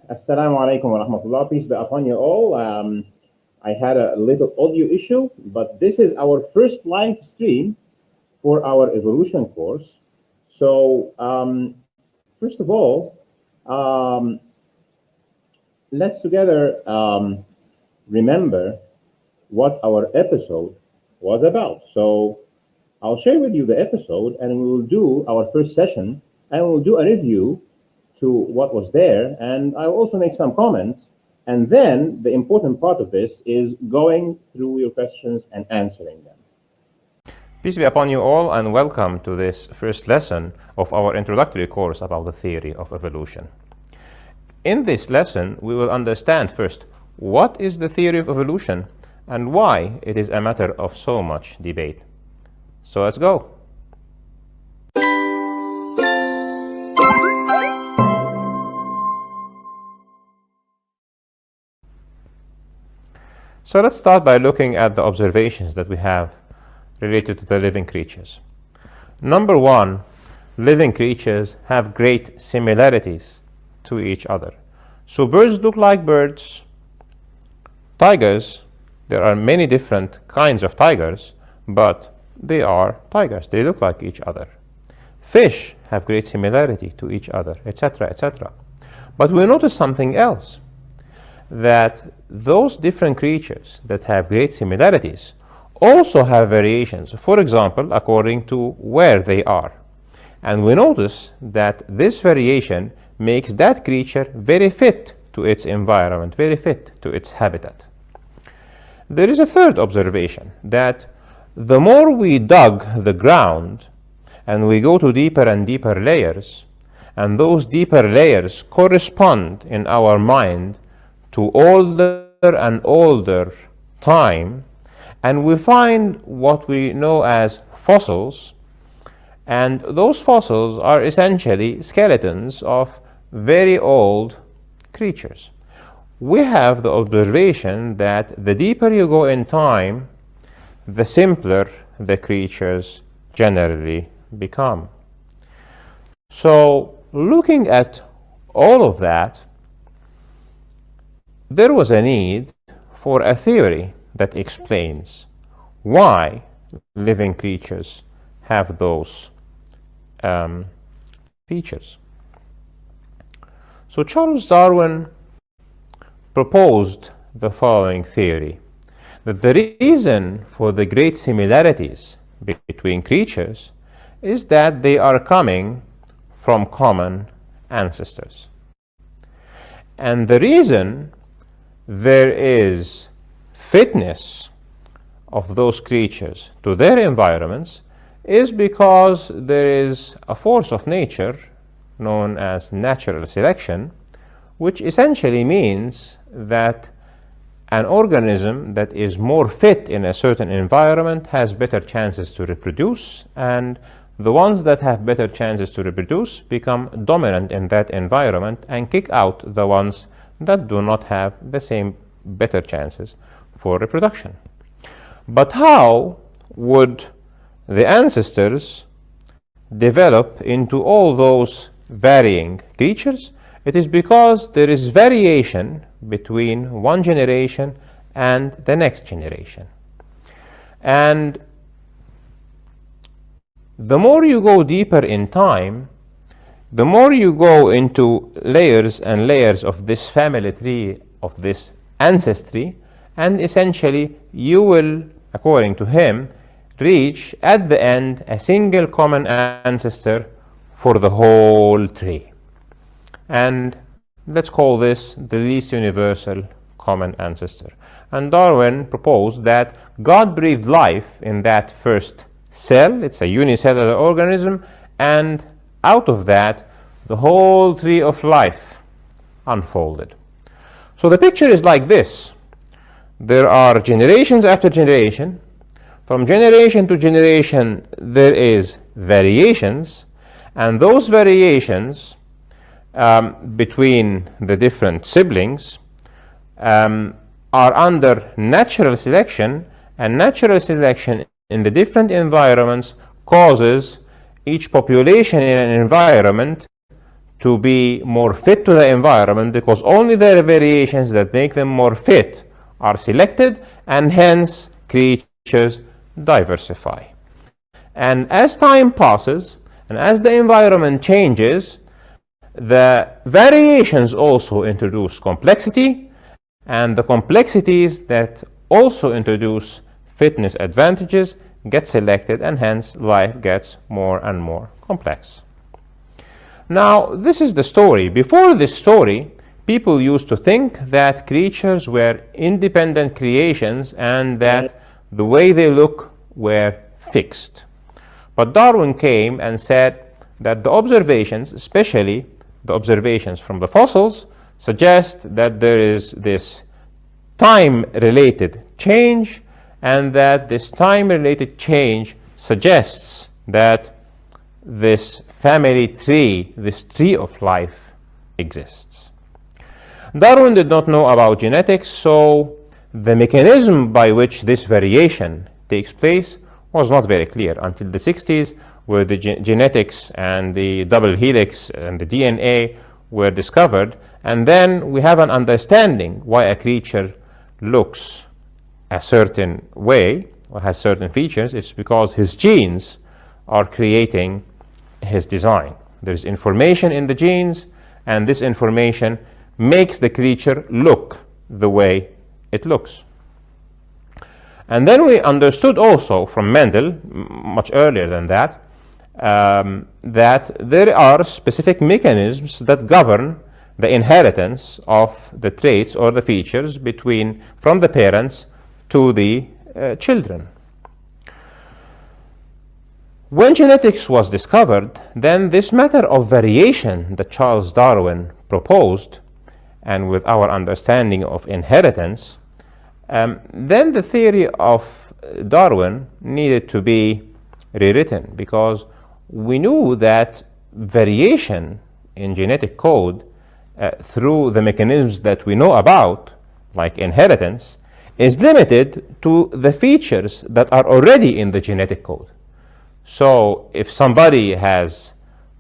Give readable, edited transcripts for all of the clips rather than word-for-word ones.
Assalamu alaikum wa rahmatullah. Peace be upon you all. I had a little audio issue, but this is our first live stream for our evolution course. So, first of all, let's together remember what our episode was about. So, I'll share with you the episode, and we will do our first session, and we'll do a review to what was there, and I'll also make some comments. And then the important part of this is going through your questions and answering them. Peace be upon you all, and welcome to this first lesson of our introductory course about the theory of evolution. In this lesson, we will understand first what is the theory of evolution and why it is a matter of so much debate. So let's go. So let's start by looking at the observations that we have related to the living creatures. Number one, living creatures have great similarities to each other. So birds look like birds. Tigers, there are many different kinds of tigers, but they are tigers. They look like each other. Fish have great similarity to each other, etc., etc. But we notice something else, that those different creatures that have great similarities also have variations, for example, according to where they are. And we notice that this variation makes that creature very fit to its environment, very fit to its habitat. There is a third observation, that the more we dug the ground and we go to deeper and deeper layers, and those deeper layers correspond in our mind to older and older time, and we find what we know as fossils, and those fossils are essentially skeletons of very old creatures. We have the observation that the deeper you go in time, the simpler the creatures generally become. So, looking at all of that, there was a need for a theory that explains why living creatures have those features. So Charles Darwin proposed the following theory, that the reason for the great similarities between creatures is that they are coming from common ancestors. And the reason there is fitness of those creatures to their environments is because there is a force of nature known as natural selection, which essentially means that an organism that is more fit in a certain environment has better chances to reproduce, and the ones that have better chances to reproduce become dominant in that environment and kick out the ones that do not have the same better chances for reproduction. But how would the ancestors develop into all those varying creatures? It is because there is variation between one generation and the next generation. And the more you go deeper in time, the more you go into layers and layers of this family tree, of this ancestry, and essentially you will, according to him, reach at the end a single common ancestor for the whole tree. And let's call this the least universal common ancestor. And Darwin proposed that God breathed life in that first cell. It's a unicellular organism, and out of that the whole tree of life unfolded. So the picture is like this. There are generations after generation. From generation to generation there is variations, and those variations between the different siblings are under natural selection, and natural selection in the different environments causes each population in an environment to be more fit to the environment, because only the variations that make them more fit are selected, and hence creatures diversify. And as time passes, and as the environment changes, the variations also introduce complexity, and the complexities that also introduce fitness advantages get selected, and hence life gets more and more complex. Now, this is the story. Before this story, people used to think that creatures were independent creations and that the way they look were fixed. But Darwin came and said that the observations, especially the observations from the fossils, suggest that there is this time-related change, and that this time-related change suggests that this family tree, this tree of life, exists. Darwin did not know about genetics, so the mechanism by which this variation takes place was not very clear until the 60s, where the genetics and the double helix and the DNA were discovered, and then we have an understanding why a creature looks a certain way or has certain features. It's because his genes are creating his design. There's information in the genes, and this information makes the creature look the way it looks. And then we understood also from Mendel, much earlier than that, that there are specific mechanisms that govern the inheritance of the traits or the features from the parents to the children. When genetics was discovered, then this matter of variation that Charles Darwin proposed, and with our understanding of inheritance, then the theory of Darwin needed to be rewritten, because we knew that variation in genetic code through the mechanisms that we know about, like inheritance, is limited to the features that are already in the genetic code. So if somebody has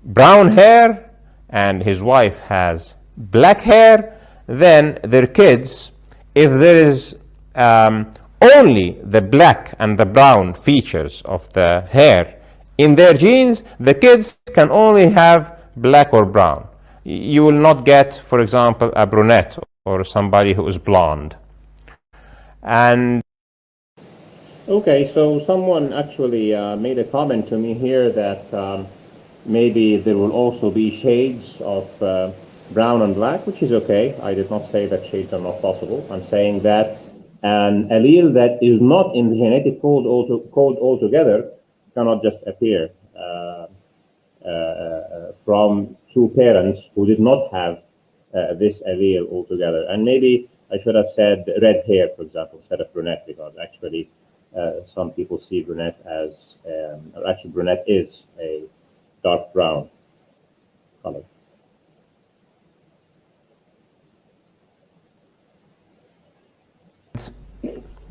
brown hair and his wife has black hair, then their kids, if there is only the black and the brown features of the hair in their genes, the kids can only have black or brown. You will not get, for example, a brunette or somebody who is blonde. And okay, so someone actually made a comment to me here that maybe there will also be shades of brown and black, which is okay. I did not say that shades are not possible. I'm saying that an allele that is not in the genetic code altogether cannot just appear from two parents who did not have this allele altogether. And maybe I should have said red hair, for example, instead of brunette, because actually some people see brunette as, or actually brunette is a dark brown color.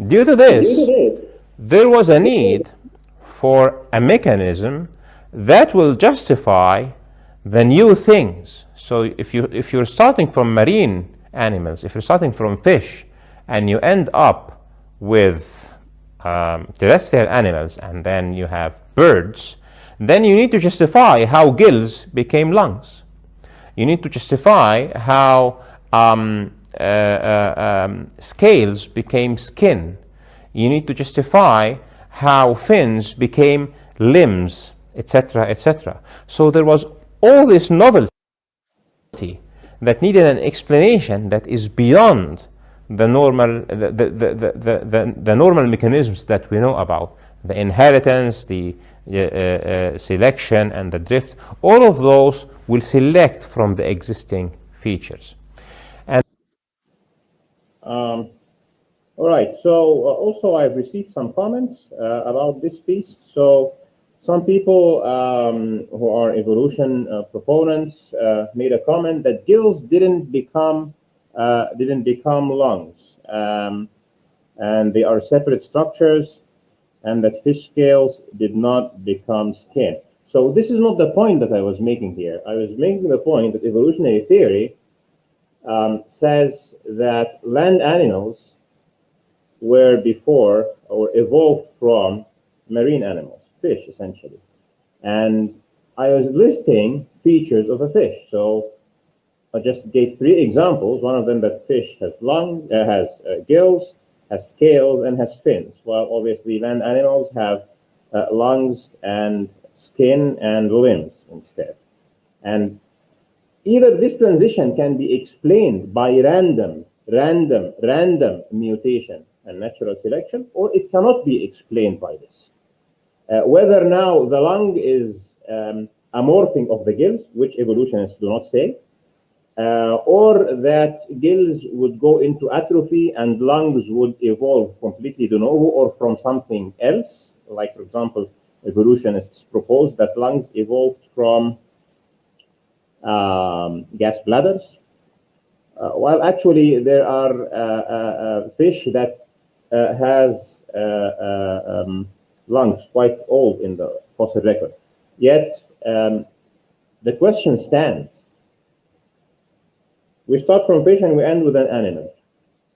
due to this, there was a need for a mechanism that will justify the new things. So if you're starting from marine animals, if you're starting from fish, and you end up with terrestrial animals, and then you have birds, then you need to justify how gills became lungs. You need to justify how scales became skin. You need to justify how fins became limbs, etc., etc. So there was all this novelty that needed an explanation that is beyond the normal the normal mechanisms that we know about, the inheritance, the selection, and the drift. All of those will select from the existing features. And all right, so also I've received some comments about this piece. So some people who are evolution proponents made a comment that gills didn't become lungs, and they are separate structures, and that fish scales did not become skin. So this is not the point that I was making here. I was making the point that evolutionary theory says that land animals were before or evolved from marine animals, fish essentially. And I was listing features of a fish. So I just gave 3 examples. One of them, that fish has gills, has scales, and has fins. Well, obviously land animals have lungs and skin and limbs instead. And either this transition can be explained by random mutation and natural selection, or it cannot be explained by this. Whether now the lung is a morphing of the gills, which evolutionists do not say, or that gills would go into atrophy and lungs would evolve completely de novo or from something else, like, for example, evolutionists propose that lungs evolved from gas bladders, while actually there are fish that has lungs quite old in the fossil record. Yet the question stands. We start from fish and we end with an animal.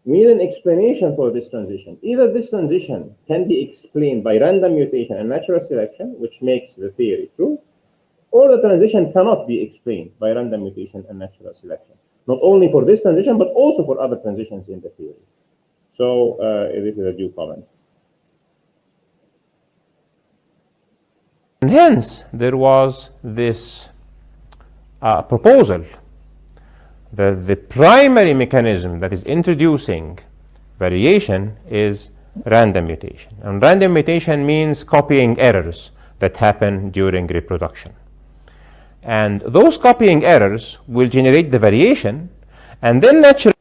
We need an explanation for this transition. Either this transition can be explained by random mutation and natural selection, which makes the theory true, or the transition cannot be explained by random mutation and natural selection, not only for this transition, but also for other transitions in the theory. So this is a due comment. And hence, there was this proposal that the primary mechanism that is introducing variation is random mutation. And random mutation means copying errors that happen during reproduction. And those copying errors will generate the variation, and then naturally.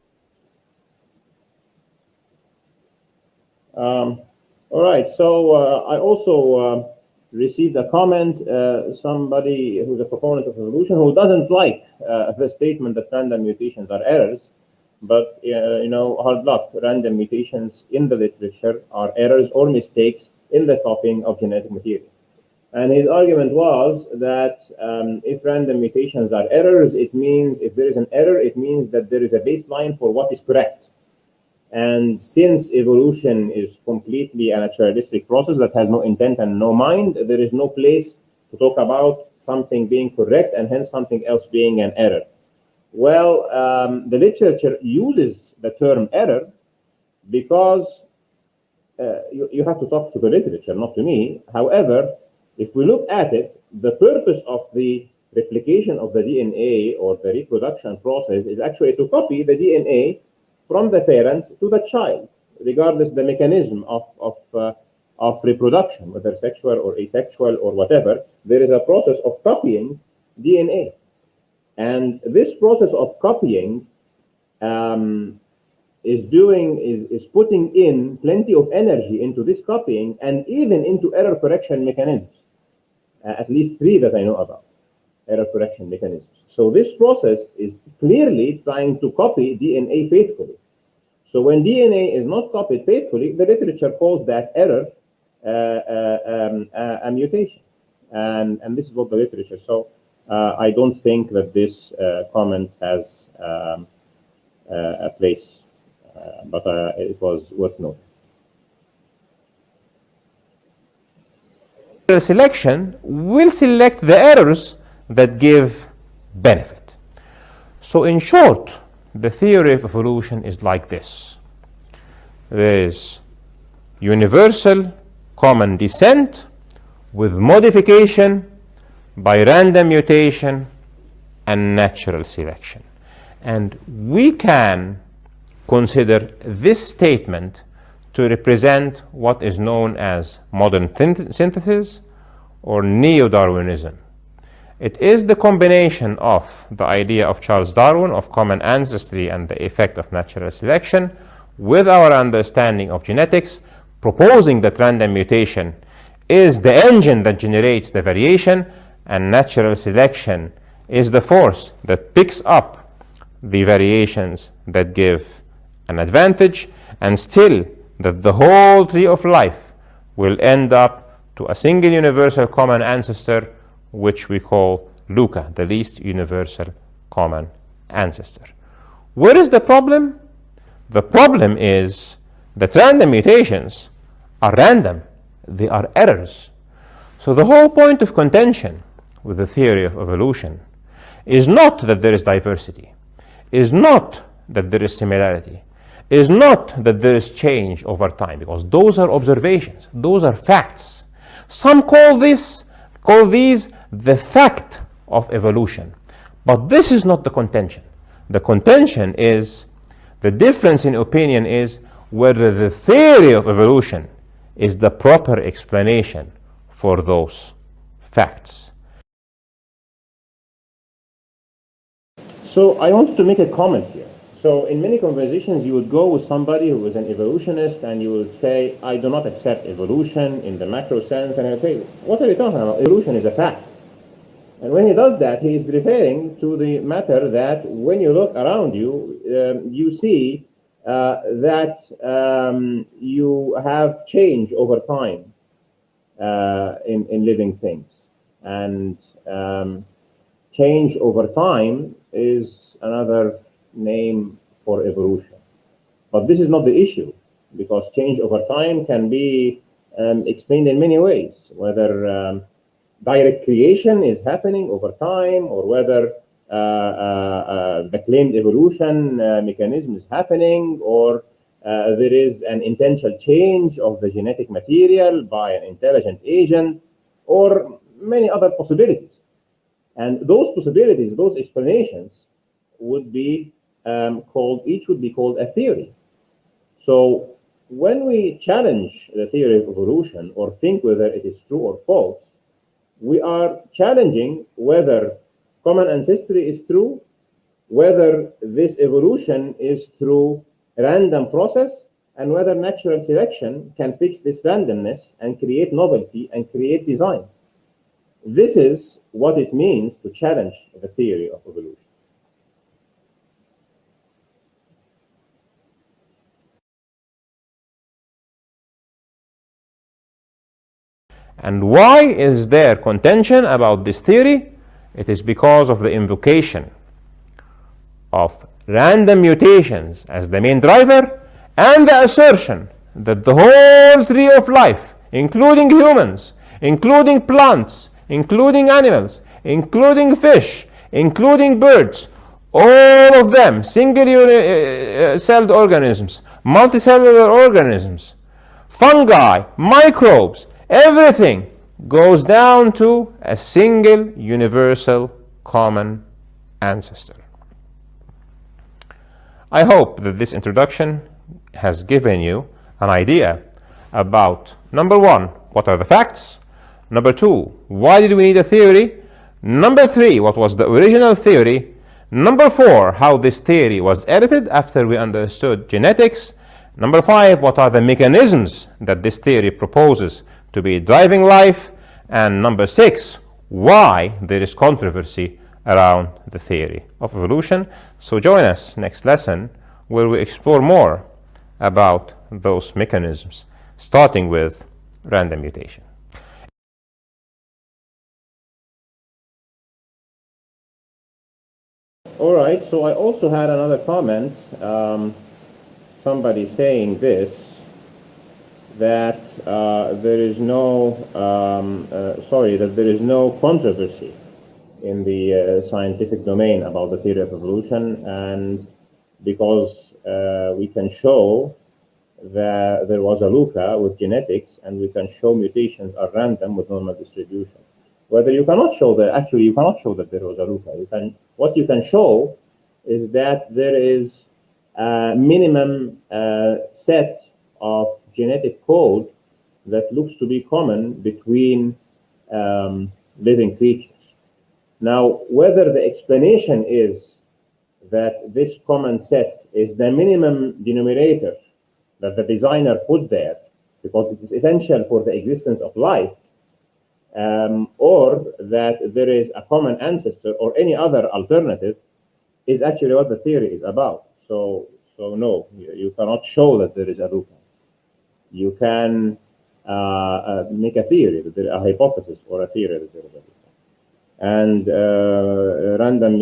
All right, so I also received a comment, somebody who's a proponent of evolution who doesn't like the statement that random mutations are errors, but hard luck, random mutations in the literature are errors or mistakes in the copying of genetic material. And his argument was that if random mutations are errors, it means if there is an error, it means that there is a baseline for what is correct. And since evolution is completely a naturalistic process that has no intent and no mind, there is no place to talk about something being correct and hence something else being an error. Well, the literature uses the term error because you have to talk to the literature, not to me. However, if we look at it, the purpose of the replication of the DNA or the reproduction process is actually to copy the DNA from the parent to the child, regardless the mechanism of reproduction, whether sexual or asexual or whatever. There is a process of copying DNA. And this process of copying is putting in plenty of energy into this copying and even into error correction mechanisms, at least 3 that I know about, error correction mechanisms. So this process is clearly trying to copy DNA faithfully. So when DNA is not copied faithfully, the literature calls that error a mutation. And this is what the literature. So I don't think that this comment has a place, but it was worth noting. Selection will select the errors that give benefit. So in short, the theory of evolution is like this. There is universal common descent with modification by random mutation and natural selection. And we can consider this statement to represent what is known as modern synthesis or Neo-Darwinism. It is the combination of the idea of Charles Darwin of common ancestry and the effect of natural selection with our understanding of genetics, proposing that random mutation is the engine that generates the variation and natural selection is the force that picks up the variations that give an advantage, and still that the whole tree of life will end up to a single universal common ancestor which we call LUCA, the least universal common ancestor. Where is the problem? The problem is that random mutations are random. They are errors. So the whole point of contention with the theory of evolution is not that there is diversity, is not that there is similarity, is not that there is change over time, because those are observations, those are facts. Some call these the fact of evolution, but this is not the contention. The contention is, the difference in opinion is whether the theory of evolution is the proper explanation for those facts. So I wanted to make a comment here. So in many conversations, you would go with somebody who is an evolutionist and you would say, I do not accept evolution in the macro sense. And I would say, what are you talking about? Evolution is a fact. And when he does that, he is referring to the matter that when you look around you, you see that you have change over time in living things. And change over time is another name for evolution. But this is not the issue, because change over time can be explained in many ways, whether direct creation is happening over time, or whether the claimed evolution mechanism is happening, or there is an intentional change of the genetic material by an intelligent agent, or many other possibilities. And those possibilities, those explanations would be each would be called a theory. So when we challenge the theory of evolution or think whether it is true or false, we are challenging whether common ancestry is true, whether this evolution is through random process, and whether natural selection can fix this randomness and create novelty and create design. This is what it means to challenge the theory of evolution. And why is there contention about this theory? It is because of the invocation of random mutations as the main driver, and the assertion that the whole tree of life, including humans, including plants, including animals, including fish, including birds, all of them, single-celled organisms, multicellular organisms, fungi, microbes, everything goes down to a single universal common ancestor. I hope that this introduction has given you an idea about, number one, what are the facts? Number two, why did we need a theory? Number three, what was the original theory? Number four, how this theory was edited after we understood genetics. Number five, what are the mechanisms that this theory proposes to be driving life? And number six, why there is controversy around the theory of evolution. So join us next lesson where we explore more about those mechanisms, starting with random mutation. All right, so I also had another comment, somebody saying this, that there is no controversy in the scientific domain about the theory of evolution, and because we can show that there was a LUCA with genetics, and we can show mutations are random with normal distribution. Whether you cannot show that, actually you cannot show that there was a LUCA. What you can show is that there is a minimum set of genetic code that looks to be common between living creatures. Now, whether the explanation is that this common set is the minimum denominator that the designer put there because it is essential for the existence of life, or that there is a common ancestor or any other alternative, is actually what the theory is about. So no, you cannot show that there is a LUCA. You can make a theory, a hypothesis or a theory that there is a LUCA. and random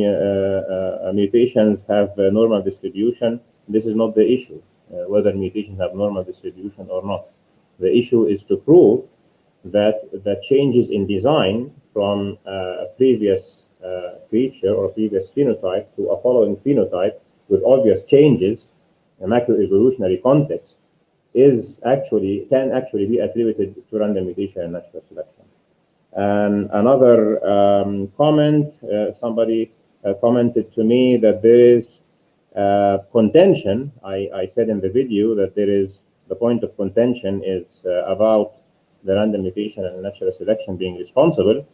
mutations have a normal distribution. This is not the issue, whether mutations have normal distribution or not. The issue is to prove that changes in design from a previous creature or previous phenotype to a following phenotype with obvious changes, a macroevolutionary context, can actually be attributed to random mutation and natural selection. And another comment, somebody commented to me that there is contention. I said in the video that the point of contention is about the random mutation and natural selection being responsible.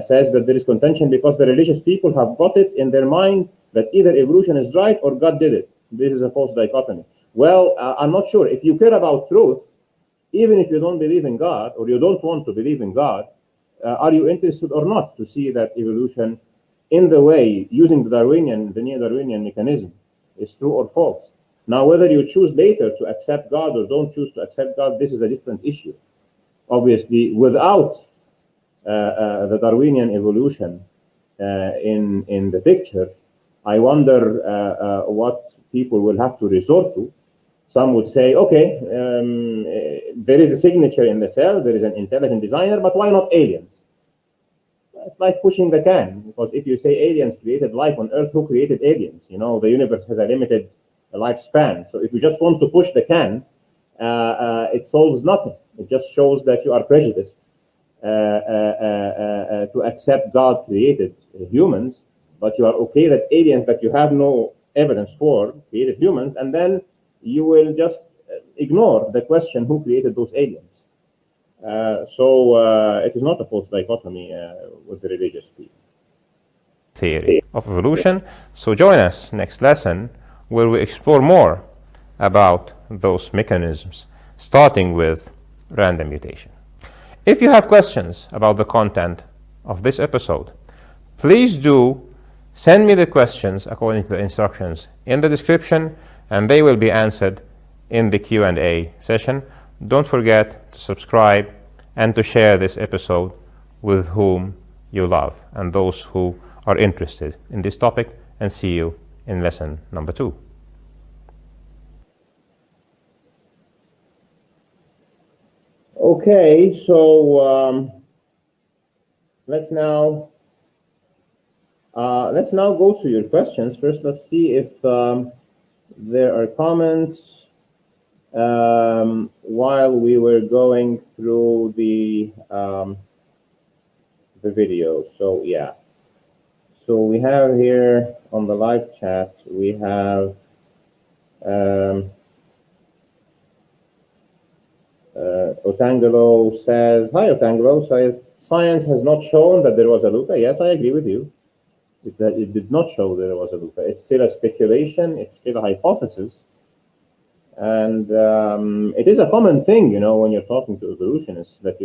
Says that there is contention because the religious people have got it in their mind that either evolution is right or God did it. This is a false dichotomy. Well, I'm not sure. If you care about truth, even if you don't believe in God or you don't want to believe in God, are you interested or not to see that evolution in the way, using the Neo-Darwinian mechanism, is true or false? Now, whether you choose later to accept God or don't choose to accept God, this is a different issue. Obviously, without the Darwinian evolution in the picture, I wonder what people will have to resort to. Some would say, okay, there is a signature in the cell, there is an intelligent designer, but why not aliens? It's like pushing the can, because if you say aliens created life on Earth, who created aliens? You know, the universe has a limited lifespan. So if you just want to push the can, it solves nothing. It just shows that you are prejudiced to accept God created humans, but you are okay that aliens that you have no evidence for created humans, and then you will just ignore the question who created those aliens. So it is not a false dichotomy with the religious people. Theory of evolution. So join us next lesson where we explore more about those mechanisms, starting with random mutation. If you have questions about the content of this episode, please do send me the questions according to the instructions in the description, and they will be answered in the Q&A session. Don't forget to subscribe and to share this episode with whom you love and those who are interested in this topic, and see you in lesson number 2. Okay, so let's now go to your questions. First, let's see if there are comments while we were going through the video. So yeah, so we have here on the live chat, we have Otangelo says, hi Otangelo, says, science has not shown that there was a Luca. Yes, I agree with you. It did not show there was a Luca. It's still a speculation, it's still a hypothesis. And it is a common thing, you know, when you're talking to evolutionists, that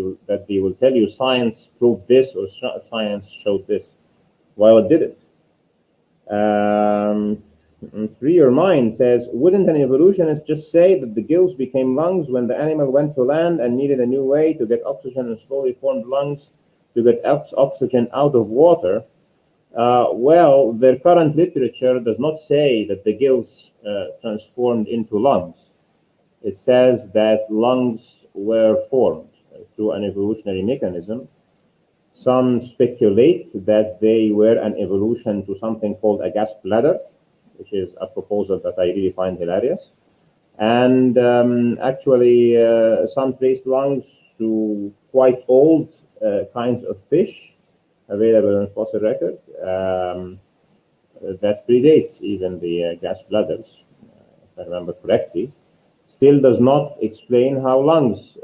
they will tell you science proved this or science showed this. Well, it didn't. Free Your Mind says, wouldn't an evolutionist just say that the gills became lungs when the animal went to land and needed a new way to get oxygen and slowly formed lungs to get oxygen out of water? Well, their current literature does not say that the gills transformed into lungs. It says that lungs were formed through an evolutionary mechanism. Some speculate that they were an evolution to something called a gas bladder, which is a proposal that I really find hilarious. And actually, some traced lungs to quite old kinds of fish available in fossil record that predates even the gas bladders, if I remember correctly. Still does not explain how lungs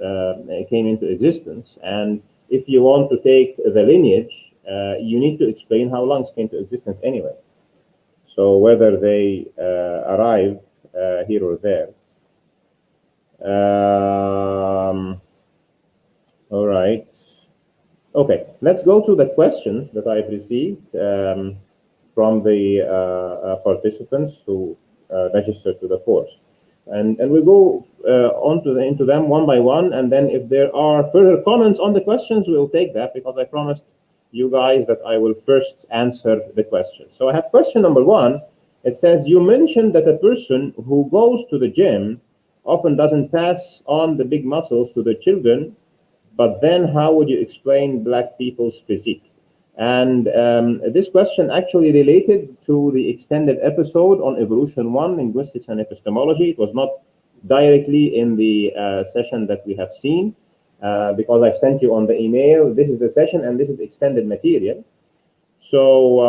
came into existence. And if you want to take the lineage, you need to explain how lungs came to existence anyway. So whether they arrive here or there. All right. Okay, let's go to the questions that I've received from the participants who registered to the course. And we'll go into them one by one, and then if there are further comments on the questions, we'll take that, because I promised you guys that I will first answer the question. So I have question number one. It says, you mentioned that a person who goes to the gym often doesn't pass on the big muscles to the children, but then how would you explain black people's physique? And this question actually related to the extended episode on Evolution 1, Linguistics and Epistemology. It was not directly in the session that we have seen, because I've sent you on the email. This is the session and this is extended material. So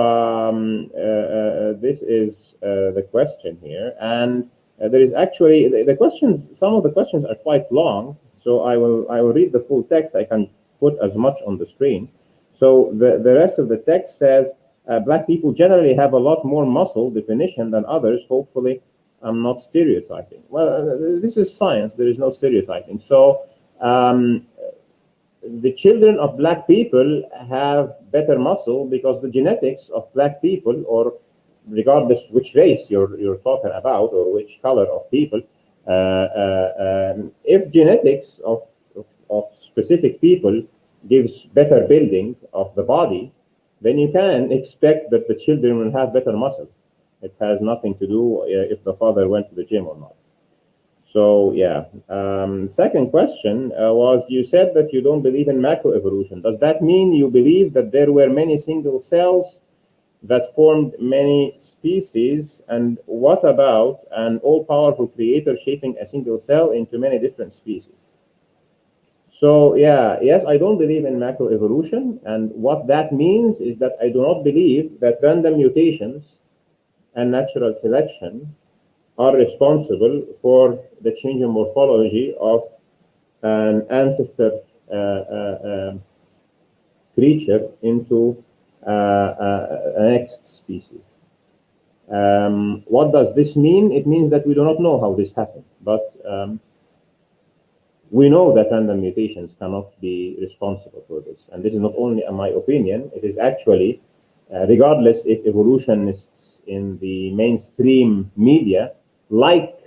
this is the question here. And there is actually, the questions, some of the questions are quite long. So I will read the full text. I can put as much on the screen. So the rest of the text says, black people generally have a lot more muscle definition than others. Hopefully, I'm not stereotyping. Well, this is science. There is no stereotyping. So the children of black people have better muscle because the genetics of black people, or regardless which race you're talking about or which color of people, if genetics of specific people gives better building of the body, then you can expect that the children will have better muscle. It has nothing to do if the father went to the gym or not. So yeah. Second question was, you said that you don't believe in macroevolution. Does that mean you believe that there were many single cells that formed many species? And what about an all-powerful creator shaping a single cell into many different species? So yeah, yes, I don't believe in macroevolution, and what that means is that I do not believe that random mutations and natural selection are responsible for the change in morphology of an ancestor creature into a next species. What does this mean? It means that we do not know how this happened, but we know that random mutations cannot be responsible for this. And this is not only my opinion, it is actually, regardless if evolutionists in the mainstream media like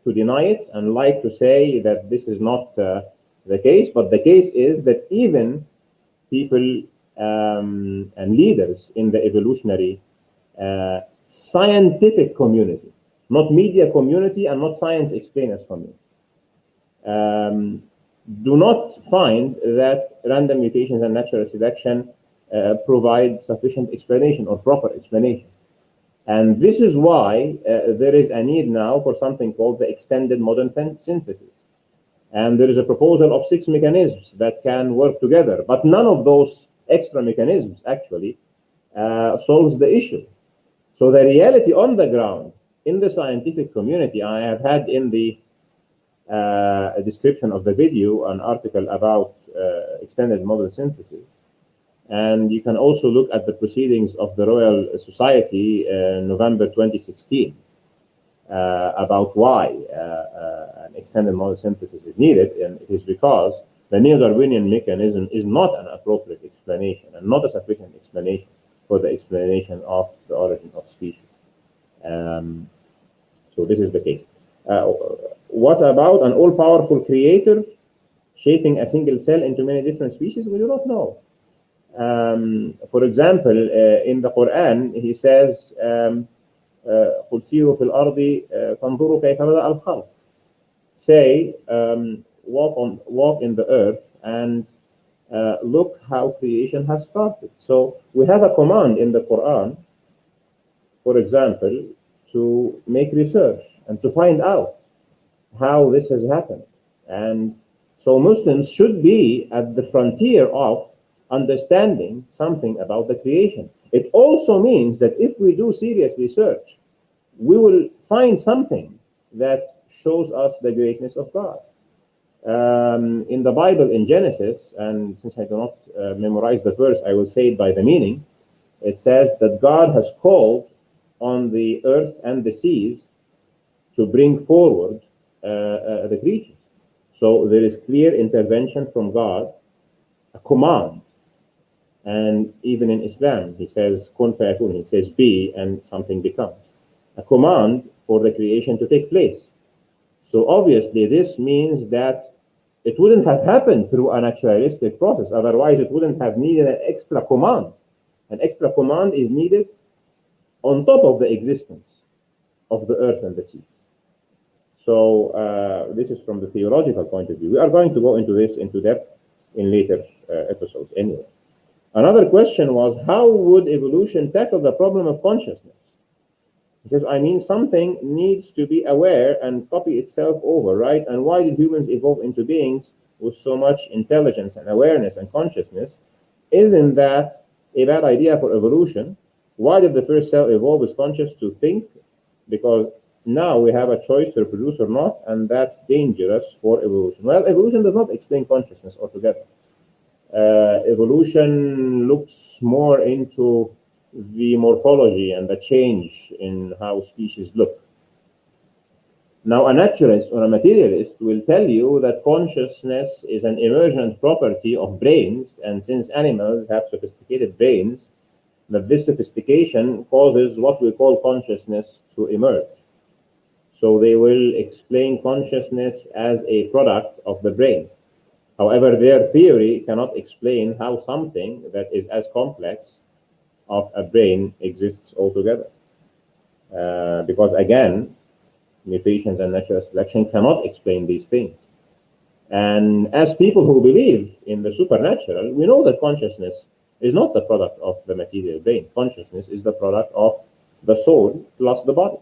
to deny it and like to say that this is not the case, but the case is that even people and leaders in the evolutionary scientific community, not media community and not science explainers community, do not find that random mutations and natural selection provide sufficient explanation or proper explanation. And this is why there is a need now for something called the extended modern synthesis. And there is a proposal of 6 mechanisms that can work together, but none of those extra mechanisms actually solves the issue. So the reality on the ground in the scientific community, I have had in the a description of the video, an article about extended model synthesis. And you can also look at the proceedings of the Royal Society in November 2016 about why an extended model synthesis is needed. And it is because the Neo-Darwinian mechanism is not an appropriate explanation and not a sufficient explanation for the explanation of the origin of species. So this is the case. What about an all-powerful creator shaping a single cell into many different species? We do not know. For example, in the Quran, he says, قُلْ سِيرُوا فِي الْأَرْضِ فَانْظُرُوا كَيْفَ بَدَأَ الْخَلْقِ. Say, walk in the earth and look how creation has started. So we have a command in the Quran, for example, to make research and to find out how this has happened. And so Muslims should be at the frontier of understanding something about the creation. It also means that if we do serious research, we will find something that shows us the greatness of God. In the Bible, in Genesis, and since I do not memorize the verse, I will say it by the meaning. It says that God has called on the earth and the seas to bring forward the creatures. So there is clear intervention from God, a command. And even in Islam, he says, kun fayakun, he says be, and something becomes. A command for the creation to take place. So obviously this means that It wouldn't have happened through a naturalistic process. Otherwise, it wouldn't have needed an extra command. An extra command is needed on top of the existence of the earth and the seas. So this is from the theological point of view. We are going to go into this into depth in later episodes anyway. Another question was, how would evolution tackle the problem of consciousness? He says, I mean, something needs to be aware and copy itself over, right? And why did humans evolve into beings with so much intelligence and awareness and consciousness? Isn't that a bad idea for evolution? Why did the first cell evolve as conscious to think? Because now we have a choice to reproduce or not, and that's dangerous for evolution. Well, evolution does not explain consciousness altogether. Evolution looks more into the morphology and the change in how species look. Now, a naturalist or a materialist will tell you that consciousness is an emergent property of brains, and since animals have sophisticated brains, that this sophistication causes what we call consciousness to emerge. So they will explain consciousness as a product of the brain. However, their theory cannot explain how something that is as complex of a brain exists altogether. Because again, mutations and natural selection cannot explain these things. And as people who believe in the supernatural, we know that consciousness is not the product of the material brain. Consciousness is the product of the soul plus the body.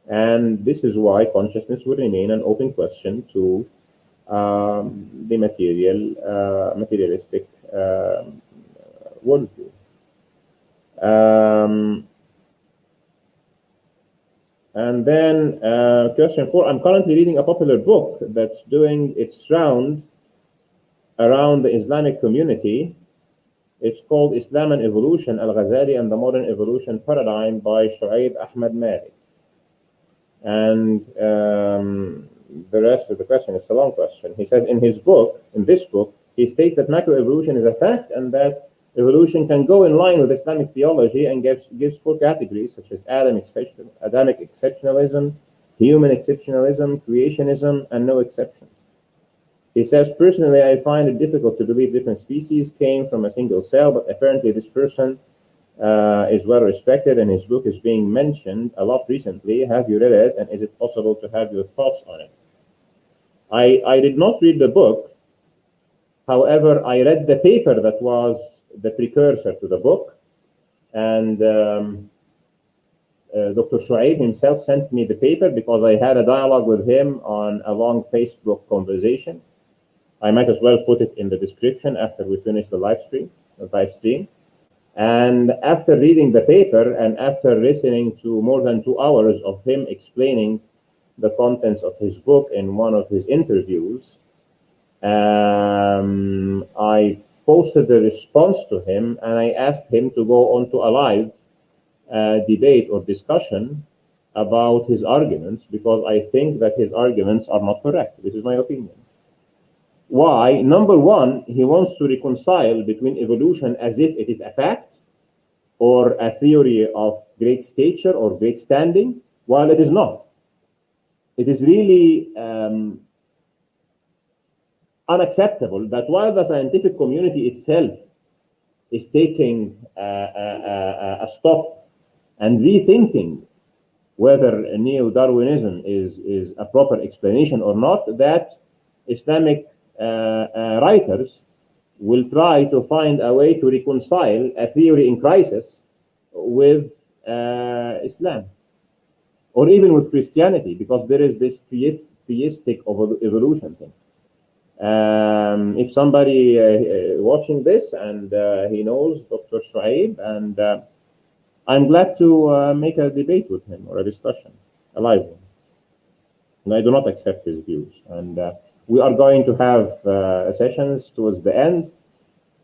And this is why consciousness will remain an open question to the materialistic worldview. And then question 4, I'm currently reading a popular book that's doing its round around the Islamic community. It's called Islam and Evolution, Al-Ghazali and the Modern Evolution Paradigm by Shu'aib Ahmad Malik. And the rest of the question is a long question. He says in this book, he states that macroevolution is a fact and that evolution can go in line with Islamic theology and gives 4 categories such as Adamic exceptionalism, human exceptionalism, creationism, and no exceptions. He says, personally, I find it difficult to believe different species came from a single cell, but apparently this person is well respected and his book is being mentioned a lot recently. Have you read it, and is it possible to have your thoughts on it? I did not read the book. However, I read the paper that was the precursor to the book, and Dr. Shu'aib himself sent me the paper because I had a dialogue with him on a long Facebook conversation. I might as well put it in the description after we finish the live stream. And after reading the paper and after listening to more than 2 hours of him explaining the contents of his book in one of his interviews, I posted the response to him and I asked him to go on to a live debate or discussion about his arguments, because I think that his arguments are not correct. This is my opinion. Why? Number one, he wants to reconcile between evolution as if it is a fact or a theory of great stature or great standing, while it is not. It is really unacceptable that while the scientific community itself is taking a stop and rethinking whether Neo-Darwinism is a proper explanation or not, that Islamic writers will try to find a way to reconcile a theory in crisis with Islam, or even with Christianity, because there is this theistic evolution thing. If somebody watching this and he knows Dr. Shu'aib, and I'm glad to make a debate with him or a discussion, a live one. And I do not accept his views. And we are going to have sessions towards the end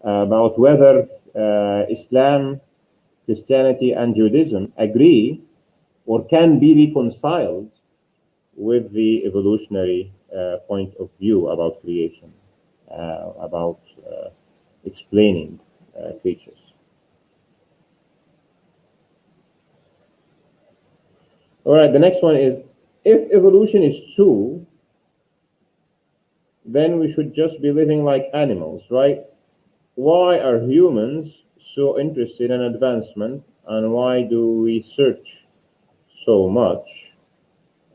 about whether Islam, Christianity, and Judaism agree or can be reconciled with the evolutionary point of view about creation, about explaining creatures. All right, the next one is, if evolution is true, then we should just be living like animals, right? Why are humans so interested in advancement, and why do we search so much?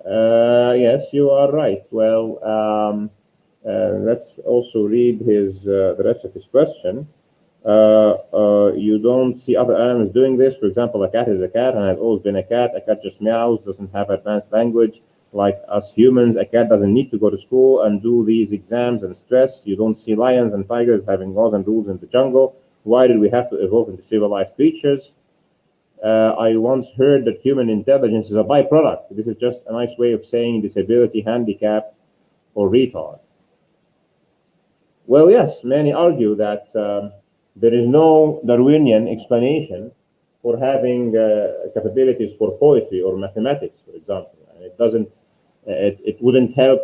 Yes, you are right. Well, let's also read the rest of his question. You don't see other animals doing this. For example, a cat is a cat and has always been a cat. A cat just meows, doesn't have advanced language. Like us humans, a cat doesn't need to go to school and do these exams and stress. You don't see lions and tigers having laws and rules in the jungle. Why did we have to evolve into civilized creatures? I once heard that human intelligence is a byproduct. This is just a nice way of saying disability, handicap, or retard. Well, yes, many argue that there is no Darwinian explanation for having capabilities for poetry or mathematics, for example. And it doesn't, it wouldn't help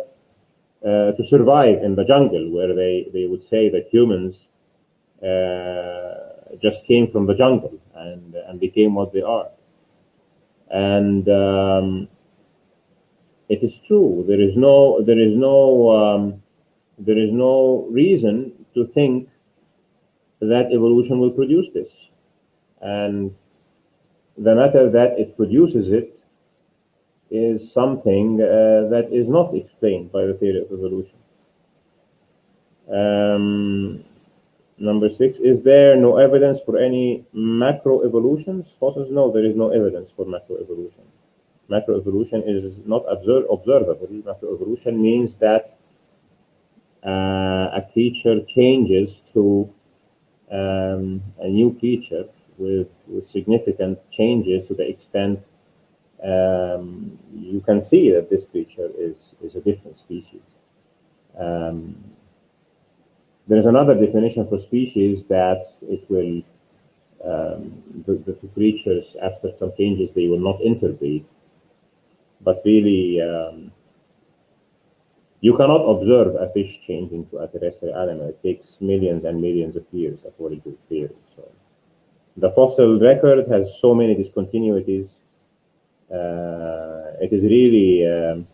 to survive in the jungle, where they would say that humans just came from the jungle and became what they are. And it is true. There is no reason to think that evolution will produce this. And the matter that it produces it is something that is not explained by the theory of evolution. Number 6, is there no evidence for any macroevolutions? Fossils? No, there is no evidence for macroevolution. Macroevolution is not observable. Macroevolution means that a creature changes to a new creature with significant changes to the extent you can see that this creature is a different species. There is another definition for species that it will, the two creatures, after some changes, they will not interbreed. But really, you cannot observe a fish changing to a terrestrial animal. It takes millions and millions of years, according to the theory. So, the fossil record has so many discontinuities. It is really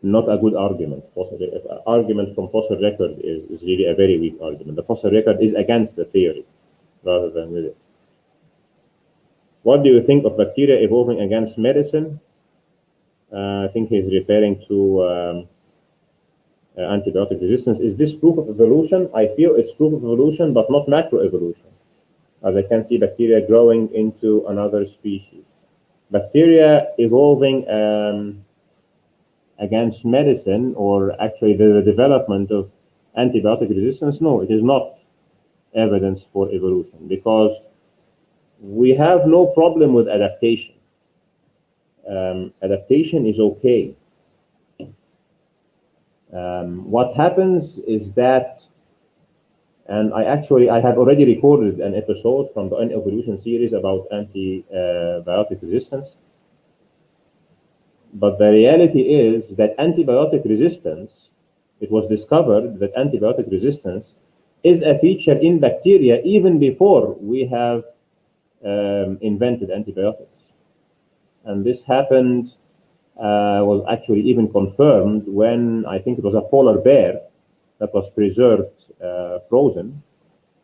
not a good argument. Argument from fossil record is really a very weak argument. The fossil record is against the theory rather than with it. What do you think of bacteria evolving against medicine? I think he's referring to antibiotic resistance. Is this proof of evolution? I feel it's proof of evolution, but not macroevolution, as I can see bacteria growing into another species. Bacteria evolving against medicine, or actually the development of antibiotic resistance, no, it is not evidence for evolution, because we have no problem with adaptation. Adaptation is okay. What happens is that, and I have already recorded an episode from the evolution series about antibiotic resistance. But the reality is that antibiotic resistance, it was discovered that antibiotic resistance is a feature in bacteria even before we have invented antibiotics. And this happened, was actually even confirmed when I think it was a polar bear that was preserved frozen,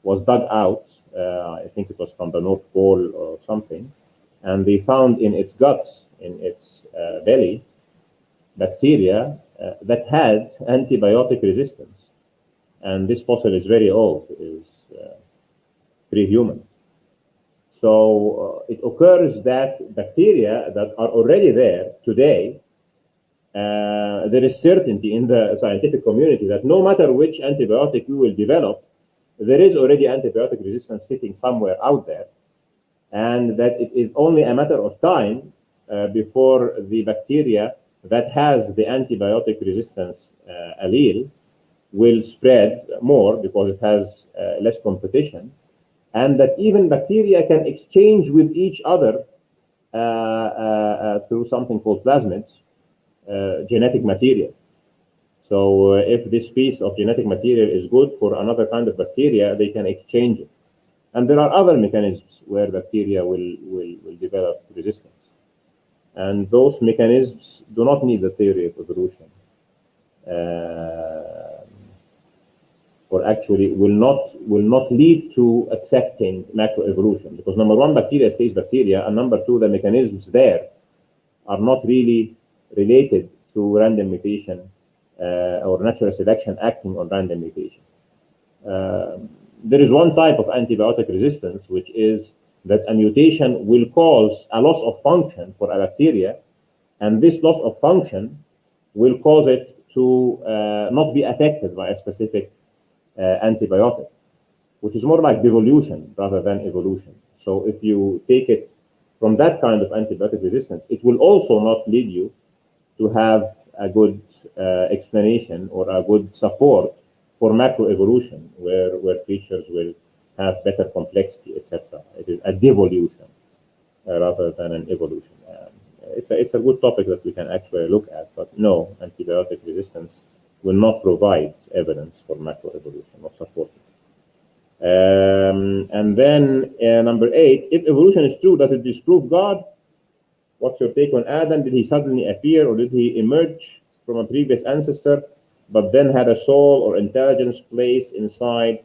was dug out, I think it was from the North Pole or something, and they found in its guts, in its belly, bacteria that had antibiotic resistance. And this fossil is very old, it is pre-human. So it occurs that bacteria that are already there today, there is certainty in the scientific community that no matter which antibiotic we will develop, there is already antibiotic resistance sitting somewhere out there, and that it is only a matter of time before the bacteria that has the antibiotic resistance allele will spread more because it has less competition, and that even bacteria can exchange with each other through something called plasmids, genetic material. So if this piece of genetic material is good for another kind of bacteria, they can exchange it. And there are other mechanisms where bacteria will develop resistance. And those mechanisms do not need the theory of evolution. or actually will not lead to accepting macroevolution, because number one, bacteria stays bacteria, and number two, the mechanisms there are not really related to random mutation or natural selection acting on random mutation. There is one type of antibiotic resistance, which is that a mutation will cause a loss of function for a bacteria, and this loss of function will cause it to not be affected by a specific antibiotic, which is more like devolution rather than evolution. So if you take it from that kind of antibiotic resistance, it will also not lead you to have a good explanation or a good support for macroevolution, where creatures will have better complexity, etc. It is a devolution rather than an evolution. It's a good topic that we can actually look at, but no, antibiotic resistance will not provide evidence for macroevolution, not support it. And then number 8, if evolution is true, does it disprove God? What's your take on Adam? Did he suddenly appear, or did he emerge from a previous ancestor, but then had a soul or intelligence placed inside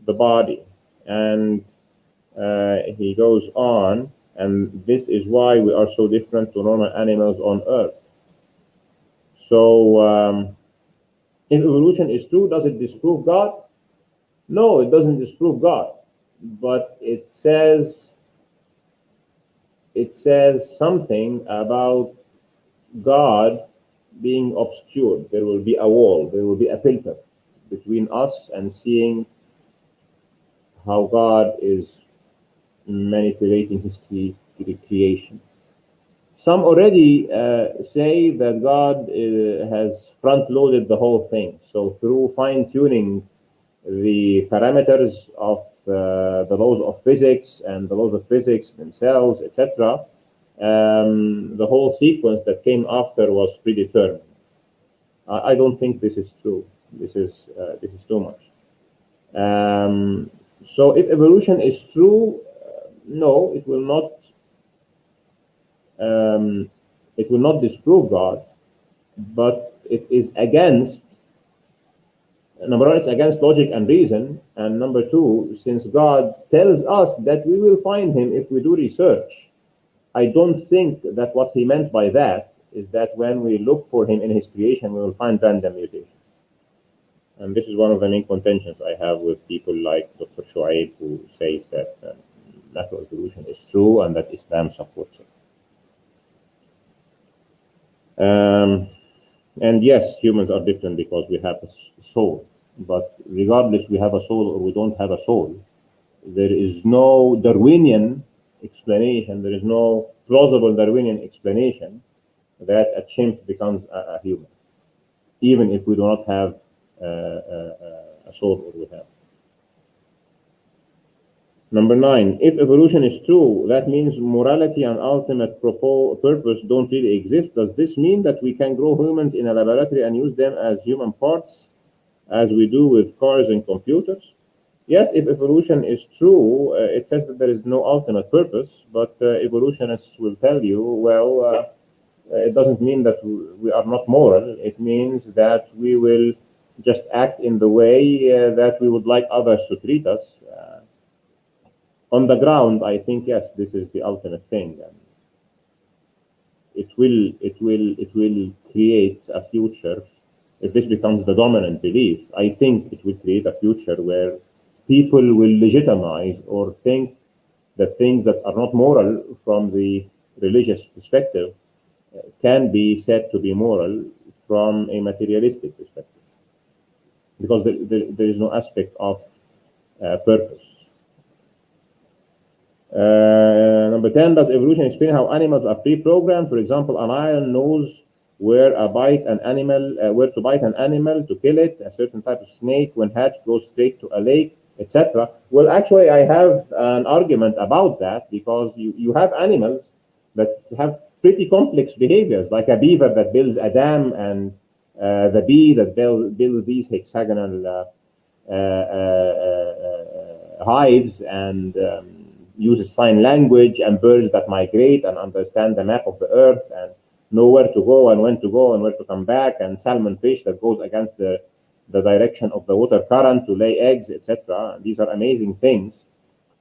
the body? And he goes on, and this is why we are so different to normal animals on Earth. So if evolution is true, does it disprove God? No, it doesn't disprove God, but it says something about God being obscured. There will be a wall, there will be a filter between us and seeing how God is manipulating his creation. Some already say that God has front-loaded the whole thing. So through fine-tuning the parameters of the laws of physics and the laws of physics themselves, etc., the whole sequence that came after was predetermined. I don't think this is true. This is too much. So if evolution is true, no, it will not. It will not disprove God, but it is against, number one, it's against logic and reason, and number two, since God tells us that we will find him if we do research, I don't think that what he meant by that is that when we look for him in his creation, we will find random mutations. And this is one of the main contentions I have with people like Dr. Shuaib, who says that macroevolution is true and that Islam supports it. And yes, humans are different because we have a soul. But regardless, we have a soul or we don't have a soul, there is no Darwinian explanation, there is no plausible Darwinian explanation that a chimp becomes a human, even if we do not have a soul or we have. Number 9, if evolution is true, that means morality and ultimate purpose don't really exist. Does this mean that we can grow humans in a laboratory and use them as human parts, as we do with cars and computers? Yes, if evolution is true, it says that there is no ultimate purpose, but evolutionists will tell you, well, it doesn't mean that we are not moral. It means that we will just act in the way that we would like others to treat us. On the ground, I think, yes, this is the ultimate thing. And it will create a future. If this becomes the dominant belief, I think it will create a future where people will legitimize or think that things that are not moral from the religious perspective can be said to be moral from a materialistic perspective, because there is no aspect of purpose. Number 10, does evolution explain how animals are pre-programmed? For example, an lion knows where to bite an animal to kill it. A certain type of snake, when hatched, goes straight to a lake, etc. Well, actually, I have an argument about that, because you have animals that have pretty complex behaviors, like a beaver that builds a dam, and the bee that builds these hexagonal hives, and uses sign language, and birds that migrate and understand the map of the earth, and know where to go and when to go and where to come back, and salmon fish that goes against the direction of the water current to lay eggs, etc. These are amazing things.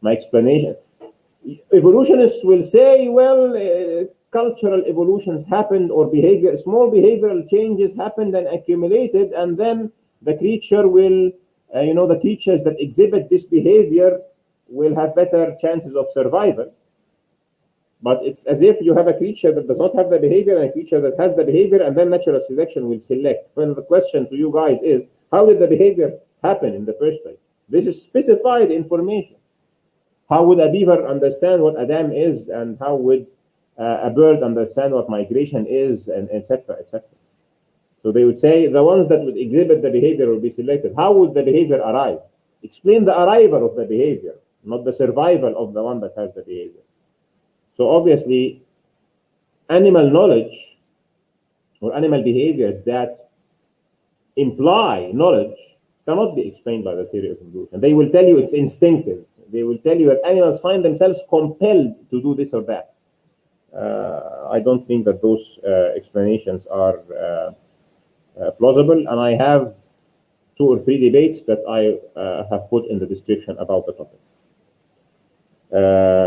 My explanation, evolutionists will say, well, cultural evolutions happened, or small behavioral changes happened and accumulated, and then the creature will, the creatures that exhibit this behavior will have better chances of survival. But it's as if you have a creature that does not have the behavior and a creature that has the behavior, and then natural selection will select. Well, the question to you guys is, how did the behavior happen in the first place? This is specified information. How would a beaver understand what a dam is, and how would a bird understand what migration is, and etc., etc.? So they would say the ones that would exhibit the behavior will be selected. How would the behavior arrive? Explain the arrival of the behavior, not the survival of the one that has the behavior. So obviously, animal knowledge or animal behaviors that imply knowledge cannot be explained by the theory of evolution. They will tell you it's instinctive. They will tell you that animals find themselves compelled to do this or that. I don't think that those explanations are plausible, and I have 2 or 3 debates that I have put in the description about the topic.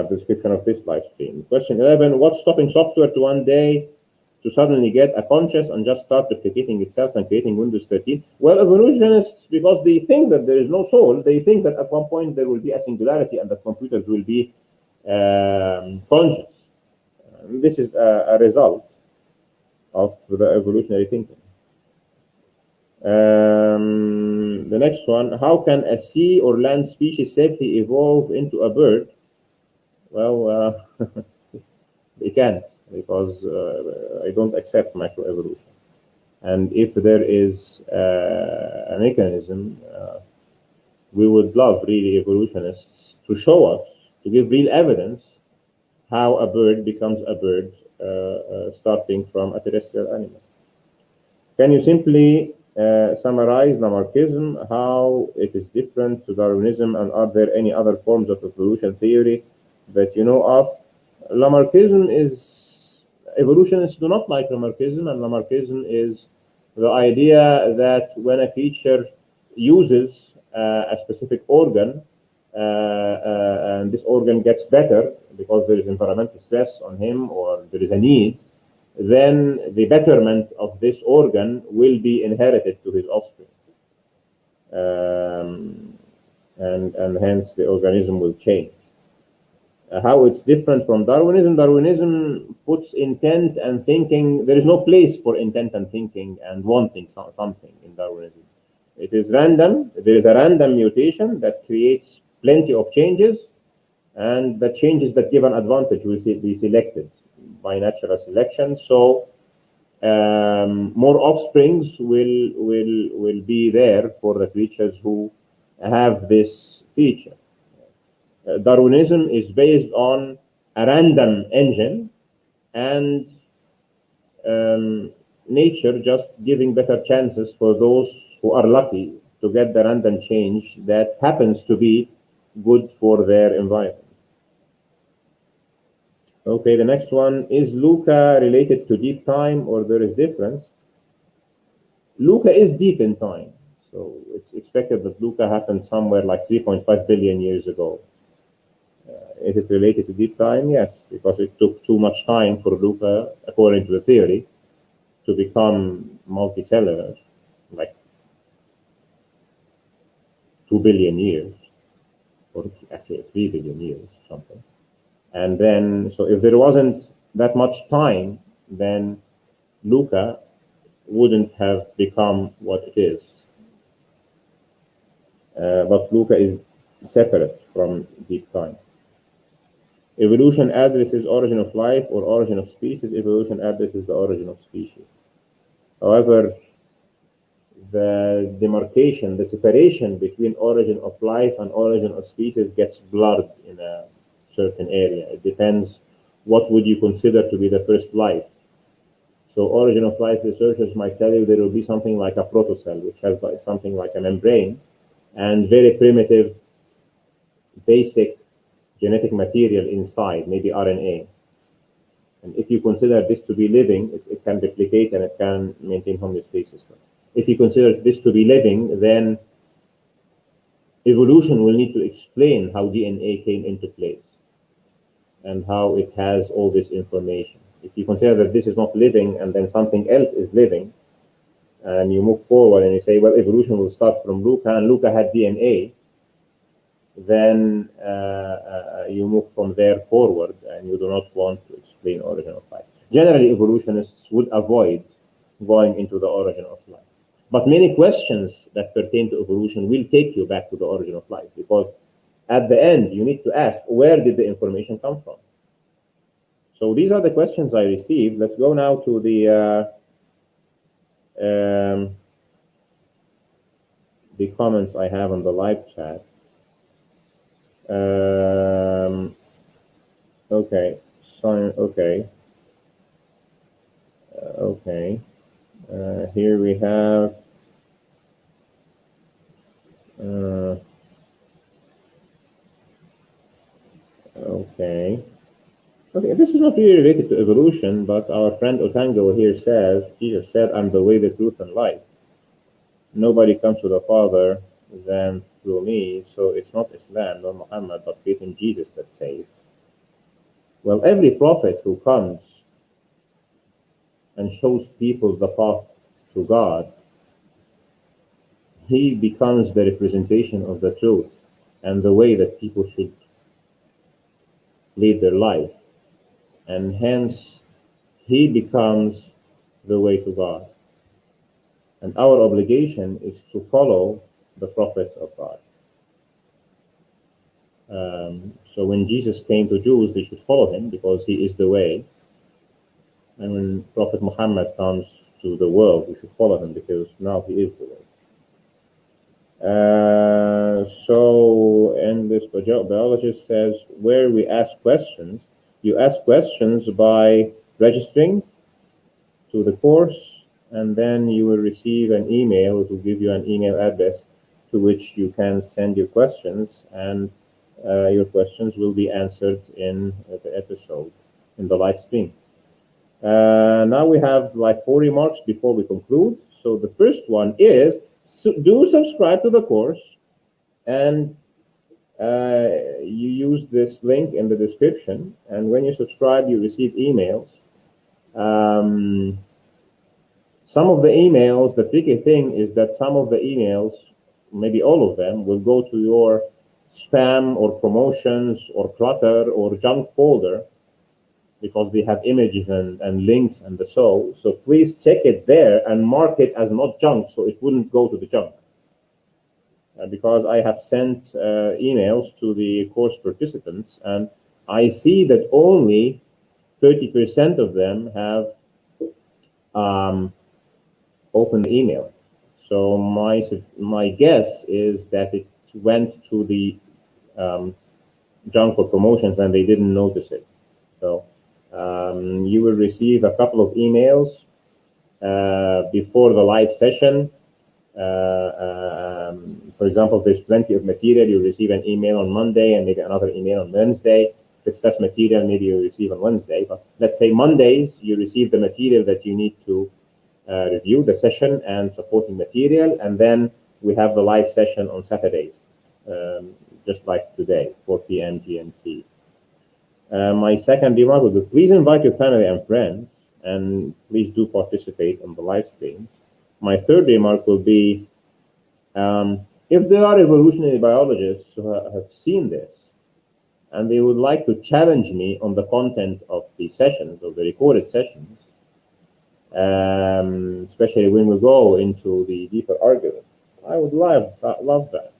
Description of this live stream. Question 11, what's stopping software to one day to suddenly get a conscious and just start replicating itself and creating Windows 13? Well, evolutionists, because they think that there is no soul, they think that at one point there will be a singularity and that computers will be conscious. This is a result of the evolutionary thinking. The next one, how can a sea or land species safely evolve into a bird? Well, they can't, because I don't accept macroevolution. And if there is a mechanism, we would love really evolutionists to show us, to give real evidence how a bird becomes a bird starting from a terrestrial animal. Can you simply summarize Lamarckism, how it is different to Darwinism, and are there any other forms of evolution theory that you know of? Lamarckism is, evolutionists do not like Lamarckism, and Lamarckism is the idea that when a creature uses a specific organ, and this organ gets better because there is environmental stress on him or there is a need, then the betterment of this organ will be inherited to his offspring. And hence the organism will change. How it's different from Darwinism? Darwinism puts intent and thinking, there is no place for intent and thinking and wanting something in Darwinism. It is random. There is a random mutation that creates plenty of changes, and the changes that give an advantage will be selected by natural selection. So more offsprings will be there for the creatures who have this feature. Darwinism is based on a random engine and nature just giving better chances for those who are lucky to get the random change that happens to be good for their environment. Okay, the next one, is Luca related to deep time, or there is difference? Luca is deep in time, so it's expected that Luca happened somewhere like 3.5 billion years ago. Is it related to deep time? Yes, because it took too much time for Luca, according to the theory, to become multicellular, like 2 billion years, or actually 3 billion years, something. And then, so if there wasn't that much time, then Luca wouldn't have become what it is. But Luca is separate from deep time. Evolution addresses origin of life or origin of species. Evolution addresses the origin of species. However, the demarcation, the separation between origin of life and origin of species gets blurred in a certain area. It depends what would you consider to be the first life. So origin of life researchers might tell you there will be something like a protocell, which has something like a membrane and very primitive, basic genetic material inside, maybe RNA. And if you consider this to be living, it can replicate and it can maintain homeostasis. If you consider this to be living, then evolution will need to explain how DNA came into place and how it has all this information. If you consider that this is not living and then something else is living, and you move forward and you say, well, evolution will start from Luca, and Luca had DNA, then you move from there forward, and you do not want to explain origin of life. Generally, evolutionists would avoid going into the origin of life. But many questions that pertain to evolution will take you back to the origin of life, because at the end, you need to ask, where did the information come from? So these are the questions I received. Let's go now to the comments I have on the live chat. Okay, so, okay. Okay. Here we have okay. Okay, this is not really related to evolution, but our friend Otango here says, Jesus said, I'm the way, the truth, and life. Nobody comes to the Father than through me, so it's not Islam nor Muhammad, but faith in Jesus that saves. Well, every prophet who comes and shows people the path to God, he becomes the representation of the truth and the way that people should live their life. And hence, he becomes the way to God. And our obligation is to follow the prophets of God. So when Jesus came to Jews, they should follow him because he is the way. And when Prophet Muhammad comes to the world, we should follow him because now he is the way. And this biologist says, where we ask questions, you ask questions by registering to the course, and then you will receive an email. It will give you an email address to which you can send your questions, and your questions will be answered in the episode, in the live stream. Now we have like 4 remarks before we conclude. So the first one is, do subscribe to the course, and you use this link in the description, and when you subscribe, you receive emails. Some of the emails, the tricky thing is that some of the emails, maybe all of them, will go to your spam or promotions or clutter or junk folder because they have images and links and so please check it there and mark it as not junk so it wouldn't go to the junk. Because I have sent emails to the course participants, and I see that only 30% of them have opened the email. So my guess is that it went to the junk or promotions and they didn't notice it. So you will receive a couple of emails before the live session. For example, if there's plenty of material, you'll receive an email on Monday and maybe another email on Wednesday. If it's less material, maybe you'll receive on Wednesday. But let's say Mondays, you receive the material that you need to review, the session and supporting material. And then we have the live session on Saturdays, just like today, 4 p.m. GMT. My second remark would be, please invite your family and friends, and please do participate on the live streams. My third remark will be, if there are evolutionary biologists who have seen this, and they would like to challenge me on the content of the sessions, of the recorded sessions, especially when we go into the deeper arguments, I would love that.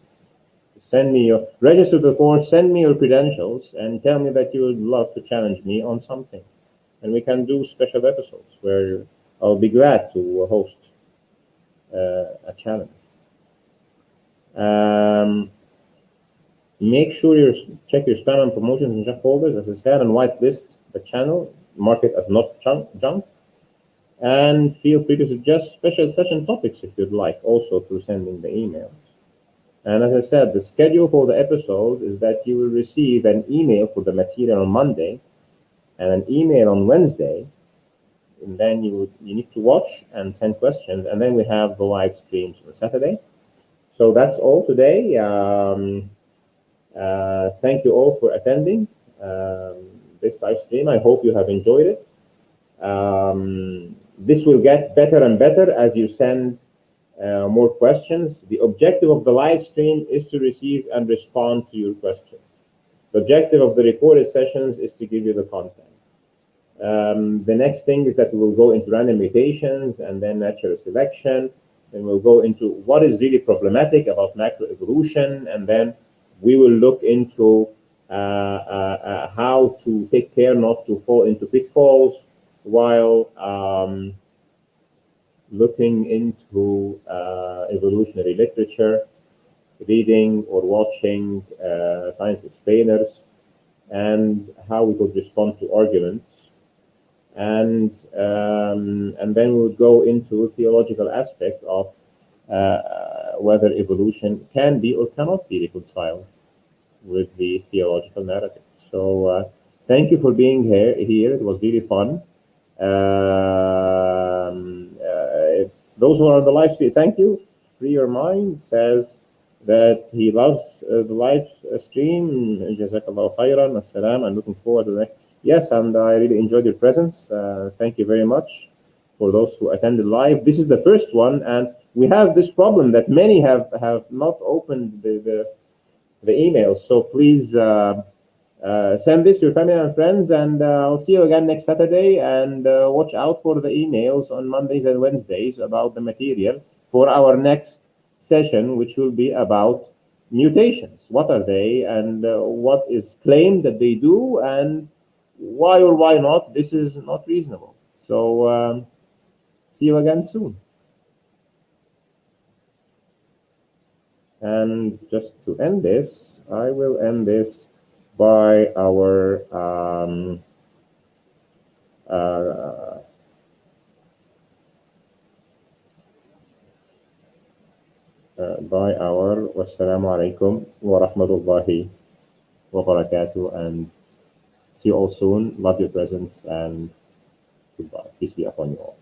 Send me your, register the course, send me your credentials, and tell me that you would love to challenge me on something. And we can do special episodes where I'll be glad to host a challenge. Make sure you check your spam and promotions and junk folders, as I said, and whitelist the channel, mark it as not junk, and feel free to suggest special session topics if you'd like, also through sending the emails. And as I said, the schedule for the episode is that you will receive an email for the material on Monday, and an email on Wednesday, and then you need to watch and send questions, and then we have the live streams on Saturday. So that's all today. Thank you all for attending this live stream. I hope you have enjoyed it. This will get better and better as you send more questions. The objective of the live stream is to receive and respond to your questions. The objective of the recorded sessions is to give you the content. The next thing is that we will go into random mutations and then natural selection. Then we'll go into what is really problematic about macroevolution, and then we will look into how to take care not to fall into pitfalls while looking into evolutionary literature, reading or watching science explainers, and how we could respond to arguments. And then we would go into theological aspect of whether evolution can be or cannot be reconciled with the theological narrative. So thank you for being here. It was really fun. Those who are on the live stream, thank you. Free Your Mind says that he loves the live stream. Jazakallah khairan. Assalam. I'm looking forward to the next. Yes, and I really enjoyed your presence. Thank you very much for those who attended live. This is the first one, and we have this problem that many have not opened the emails. So please send this to your family and friends, and I'll see you again next Saturday. And watch out for the emails on Mondays and Wednesdays about the material for our next session, which will be about mutations. What are they, and what is claimed that they do, and why or why not this is not reasonable. So see you again soon. And just to end this, I will end this by our wassalamu alaikum wa rahmatullahi wa barakatuh, and see you all soon. Love your presence, and goodbye. Peace be upon you all.